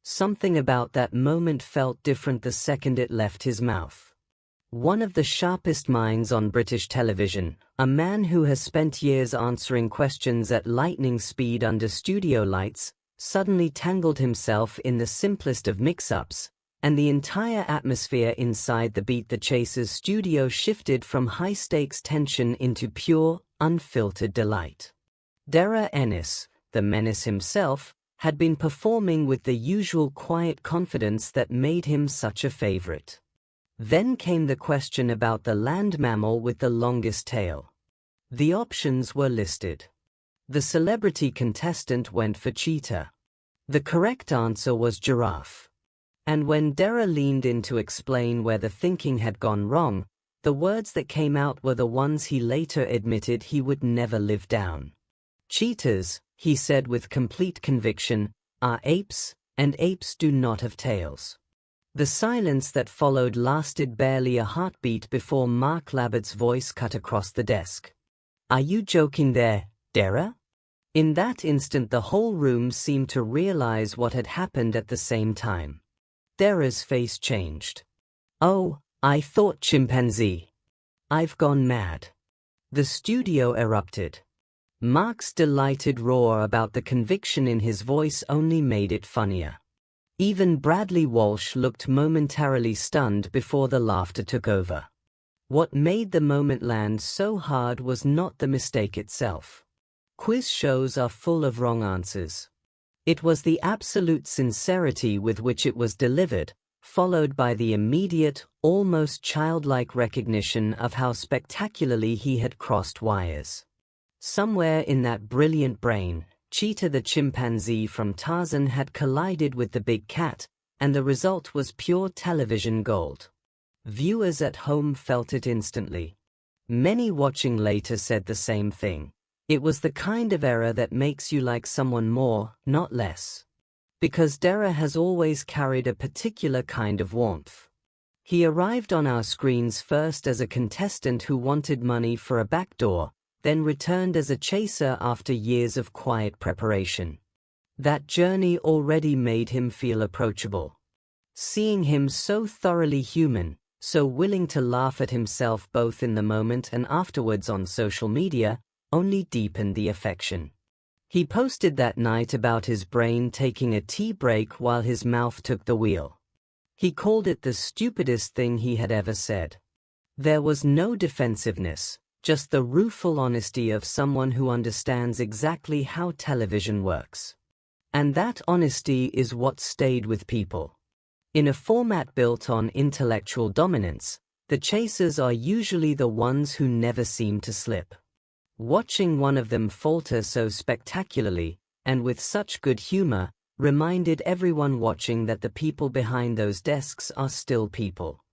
Something about that moment felt different the second it left his mouth. One of the sharpest minds on British television, a man who has spent years answering questions at lightning speed under studio lights, suddenly tangled himself in the simplest of mix-ups, and the entire atmosphere inside the Beat the Chasers studio shifted from high-stakes tension into pure, unfiltered delight. Darragh Ennis, the menace himself, had been performing with the usual quiet confidence that made him such a favorite. Then came the question about the land mammal with the longest tail. The options were listed. The celebrity contestant went for cheetah. The correct answer was giraffe. And when Darragh leaned in to explain where the thinking had gone wrong, the words that came out were the ones he later admitted he would never live down. Cheetahs, he said with complete conviction, are apes, and apes do not have tails. The silence that followed lasted barely a heartbeat before Mark Labbert's voice cut across the desk. "Are you joking there, Darragh?" In that instant the whole room seemed to realize what had happened at the same time. Darragh's face changed. "Oh, I thought chimpanzee. I've gone mad." The studio erupted. Mark's delighted roar about the conviction in his voice only made it funnier. Even Bradley Walsh looked momentarily stunned before the laughter took over. What made the moment land so hard was not the mistake itself. Quiz shows are full of wrong answers. It was the absolute sincerity with which it was delivered, followed by the immediate, almost childlike recognition of how spectacularly he had crossed wires. Somewhere in that brilliant brain, Cheetah the chimpanzee from Tarzan had collided with the big cat, and the result was pure television gold. Viewers at home felt it instantly. Many watching later said the same thing. It was the kind of error that makes you like someone more, not less. Because Darragh has always carried a particular kind of warmth. He arrived on our screens first as a contestant who wanted money for a backdoor, then returned as a chaser after years of quiet preparation. That journey already made him feel approachable. Seeing him so thoroughly human, so willing to laugh at himself both in the moment and afterwards on social media, only deepened the affection. He posted that night about his brain taking a tea break while his mouth took the wheel. He called it the stupidest thing he had ever said. There was no defensiveness, just the rueful honesty of someone who understands exactly how television works. And that honesty is what stayed with people. In a format built on intellectual dominance, the chasers are usually the ones who never seem to slip. Watching one of them falter so spectacularly, and with such good humor, reminded everyone watching that the people behind those desks are still people.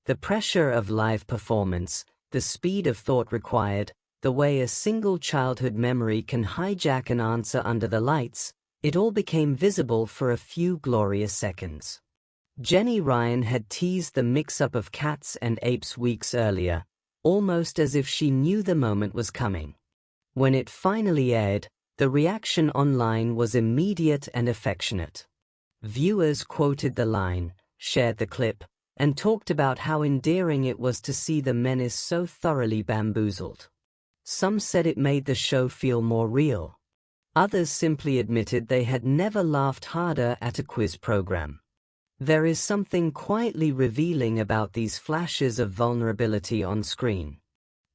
The pressure of live performance, the speed of thought required, the way a single childhood memory can hijack an answer under the lights, it all became visible for a few glorious seconds. Jenny Ryan had teased the mix-up of cats and apes weeks earlier, almost as if she knew the moment was coming. When it finally aired, the reaction online was immediate and affectionate. Viewers quoted the line, shared the clip, and talked about how endearing it was to see the menace so thoroughly bamboozled. Some said it made the show feel more real. Others simply admitted they had never laughed harder at a quiz program. There is something quietly revealing about these flashes of vulnerability on screen.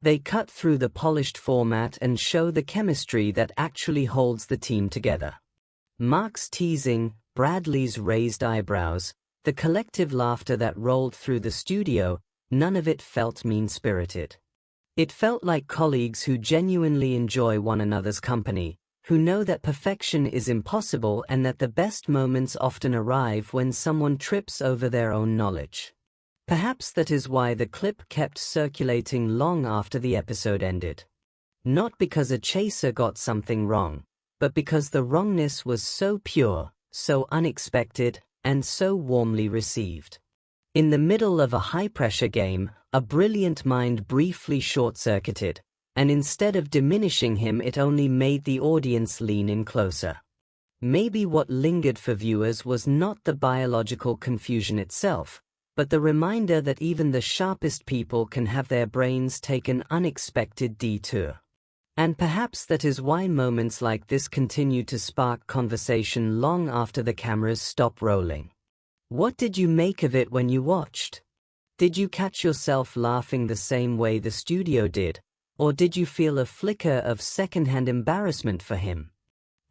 They cut through the polished format and show the chemistry that actually holds the team together. Mark's teasing, Bradley's raised eyebrows, the collective laughter that rolled through the studio, none of it felt mean-spirited. It felt like colleagues who genuinely enjoy one another's company, who know that perfection is impossible and that the best moments often arrive when someone trips over their own knowledge. Perhaps that is why the clip kept circulating long after the episode ended. Not because a chaser got something wrong, but because the wrongness was so pure, so unexpected, and so warmly received. In the middle of a high-pressure game, a brilliant mind briefly short-circuited, and instead of diminishing him it only made the audience lean in closer. Maybe what lingered for viewers was not the biological confusion itself, but the reminder that even the sharpest people can have their brains take an unexpected detour. And perhaps that is why moments like this continue to spark conversation long after the cameras stop rolling. What did you make of it when you watched? Did you catch yourself laughing the same way the studio did, or did you feel a flicker of secondhand embarrassment for him?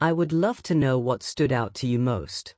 I would love to know what stood out to you most.